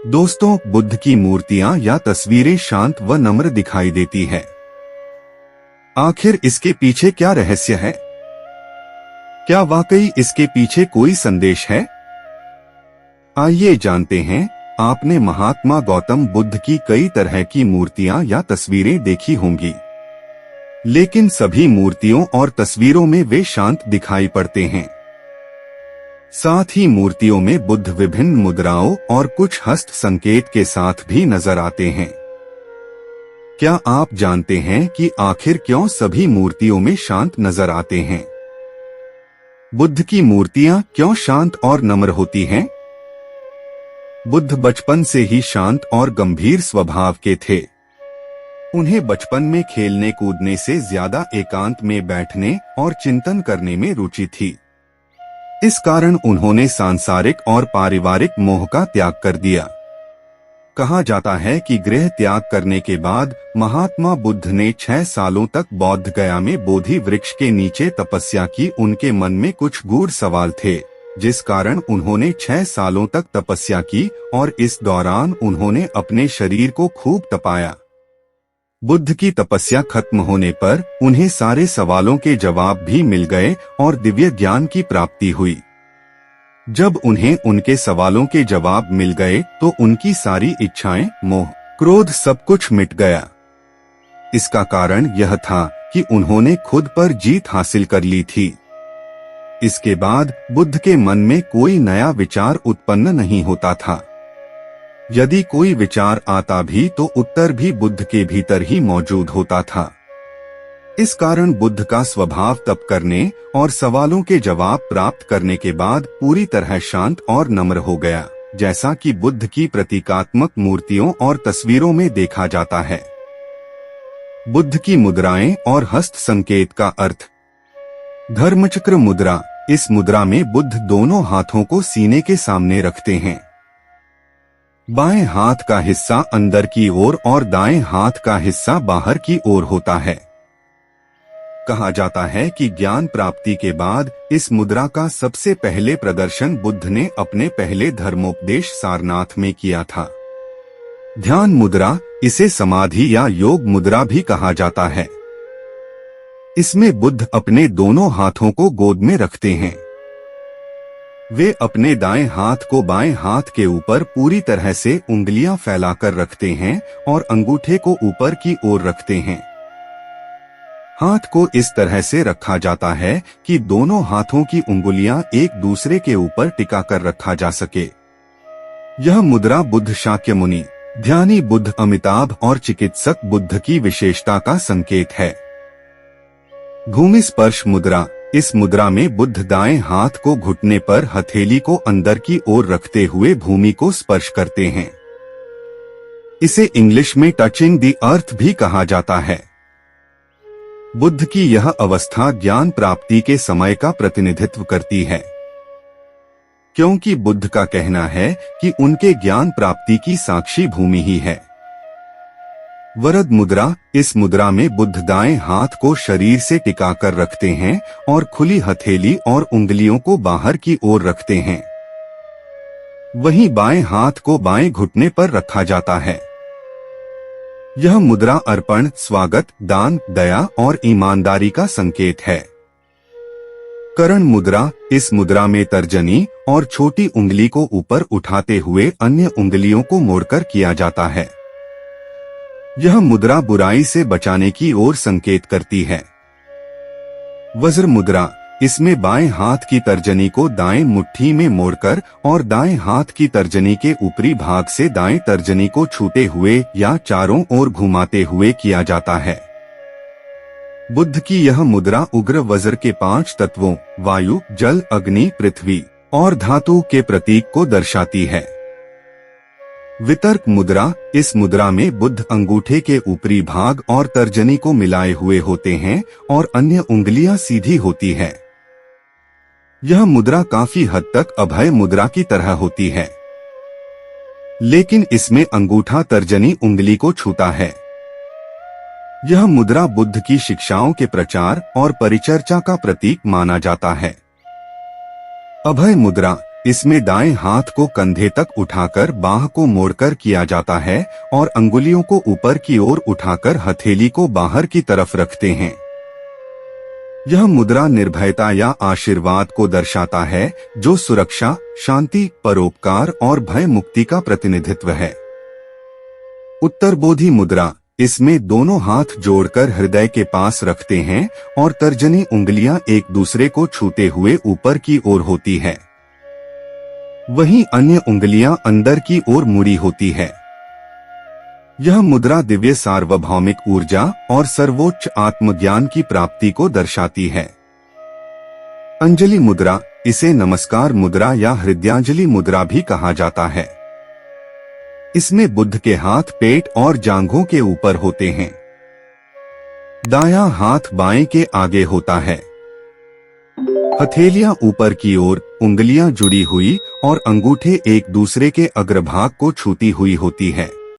दोस्तों, बुद्ध की मूर्तियां या तस्वीरें शांत व नम्र दिखाई देती है। आखिर इसके पीछे क्या रहस्य है? क्या वाकई इसके पीछे कोई संदेश है? आइए जानते हैं। आपने महात्मा गौतम बुद्ध की कई तरह की मूर्तियां या तस्वीरें देखी होंगी, लेकिन सभी मूर्तियों और तस्वीरों में वे शांत दिखाई पड़ते हैं। साथ ही मूर्तियों में बुद्ध विभिन्न मुद्राओं और कुछ हस्त संकेत के साथ भी नजर आते हैं। क्या आप जानते हैं कि आखिर क्यों सभी मूर्तियों में शांत नजर आते हैं? बुद्ध की मूर्तियां क्यों शांत और नम्र होती हैं? बुद्ध बचपन से ही शांत और गंभीर स्वभाव के थे। उन्हें बचपन में खेलने कूदने से ज्यादा एकांत में बैठने और चिंतन करने में रुचि थी। इस कारण उन्होंने सांसारिक और पारिवारिक मोह का त्याग कर दिया। कहा जाता है कि गृह त्याग करने के बाद महात्मा बुद्ध ने 6 सालों तक बोध गया में बोधि वृक्ष के नीचे तपस्या की। उनके मन में कुछ गूढ़ सवाल थे, जिस कारण उन्होंने 6 सालों तक तपस्या की और इस दौरान उन्होंने अपने शरीर को खूब तपाया। बुद्ध की तपस्या खत्म होने पर उन्हें सारे सवालों के जवाब भी मिल गए और दिव्य ज्ञान की प्राप्ति हुई। जब उन्हें उनके सवालों के जवाब मिल गए तो उनकी सारी इच्छाएं, मोह, क्रोध सब कुछ मिट गया। इसका कारण यह था कि उन्होंने खुद पर जीत हासिल कर ली थी। इसके बाद बुद्ध के मन में कोई नया विचार उत्पन्न नहीं होता था। यदि कोई विचार आता भी तो उत्तर भी बुद्ध के भीतर ही मौजूद होता था। इस कारण बुद्ध का स्वभाव तप करने और सवालों के जवाब प्राप्त करने के बाद पूरी तरह शांत और नम्र हो गया, जैसा कि बुद्ध की प्रतीकात्मक मूर्तियों और तस्वीरों में देखा जाता है। बुद्ध की मुद्राएं और हस्त संकेत का अर्थ। धर्मचक्र मुद्रा। इस मुद्रा में बुद्ध दोनों हाथों को सीने के सामने रखते हैं। बाएं हाथ का हिस्सा अंदर की ओर और दाएं हाथ का हिस्सा बाहर की ओर होता है। कहा जाता है कि ज्ञान प्राप्ति के बाद इस मुद्रा का सबसे पहले प्रदर्शन बुद्ध ने अपने पहले धर्मोपदेश सारनाथ में किया था। ध्यान मुद्रा। इसे समाधि या योग मुद्रा भी कहा जाता है। इसमें बुद्ध अपने दोनों हाथों को गोद में रखते हैं। वे अपने दाएं हाथ को बाएं हाथ के ऊपर पूरी तरह से उंगलियां फैलाकर रखते हैं और अंगूठे को ऊपर की ओर रखते हैं। हाथ को इस तरह से रखा जाता है कि दोनों हाथों की उंगलियां एक दूसरे के ऊपर टिका कर रखा जा सके। यह मुद्रा बुद्ध शाक्य मुनि, ध्यानी बुद्ध अमिताभ और चिकित्सक बुद्ध की विशेषता का संकेत है। भूमि स्पर्श मुद्रा। इस मुद्रा में बुद्ध दाएं हाथ को घुटने पर हथेली को अंदर की ओर रखते हुए भूमि को स्पर्श करते हैं। इसे इंग्लिश में टचिंग द अर्थ भी कहा जाता है। बुद्ध की यह अवस्था ज्ञान प्राप्ति के समय का प्रतिनिधित्व करती है, क्योंकि बुद्ध का कहना है कि उनके ज्ञान प्राप्ति की साक्षी भूमि ही है। वरद मुद्रा। इस मुद्रा में बुद्ध दाएं हाथ को शरीर से टिकाकर रखते हैं और खुली हथेली और उंगलियों को बाहर की ओर रखते हैं। वहीं बाएं हाथ को बाएं घुटने पर रखा जाता है। यह मुद्रा अर्पण, स्वागत, दान, दया और ईमानदारी का संकेत है। करण मुद्रा। इस मुद्रा में तर्जनी और छोटी उंगली को ऊपर उठाते हुए अन्य उंगलियों को मोड़कर किया जाता है। यह मुद्रा बुराई से बचाने की ओर संकेत करती है। वज्र मुद्रा। इसमें बाएं हाथ की तर्जनी को दाएं मुट्ठी में मोड़कर और दाएं हाथ की तर्जनी के ऊपरी भाग से दाएं तर्जनी को छूते हुए या चारों ओर घुमाते हुए किया जाता है। बुद्ध की यह मुद्रा उग्र वज्र के 5 तत्वों वायु, जल, अग्नि, पृथ्वी और धातु के प्रतीक को दर्शाती है। वितर्क मुद्रा। इस मुद्रा में बुद्ध अंगूठे के ऊपरी भाग और तर्जनी को मिलाए हुए होते हैं और अन्य उंगलियां सीधी होती है। यह मुद्रा काफी हद तक अभय मुद्रा की तरह होती है, लेकिन इसमें अंगूठा तर्जनी उंगली को छूता है। यह मुद्रा बुद्ध की शिक्षाओं के प्रचार और परिचर्चा का प्रतीक माना जाता है। अभय मुद्रा। इसमें दाएं हाथ को कंधे तक उठाकर बाह को मोड़कर किया जाता है और अंगुलियों को ऊपर की ओर उठाकर हथेली को बाहर की तरफ रखते हैं। यह मुद्रा निर्भयता या आशीर्वाद को दर्शाता है, जो सुरक्षा, शांति, परोपकार और भय मुक्ति का प्रतिनिधित्व है। उत्तरबोधि मुद्रा, इसमें दोनों हाथ जोड़कर हृदय के पास रखते हैं और तर्जनी उंगलियां एक दूसरे को छूते हुए ऊपर की ओर होती है, वहीं अन्य उंगलियां अंदर की ओर मुड़ी होती है। यह मुद्रा दिव्य सार्वभौमिक ऊर्जा और सर्वोच्च आत्मज्ञान की प्राप्ति को दर्शाती है। अंजलि मुद्रा, इसे नमस्कार मुद्रा या हृदयांजलि मुद्रा भी कहा जाता है। इसमें बुद्ध के हाथ पेट और जांघों के ऊपर होते हैं। दायां हाथ बाएं के आगे होता है। हथेलियां ऊपर की ओर, उंगलियां जुड़ी हुई और अंगूठे एक दूसरे के अग्रभाग को छूती हुई होती है।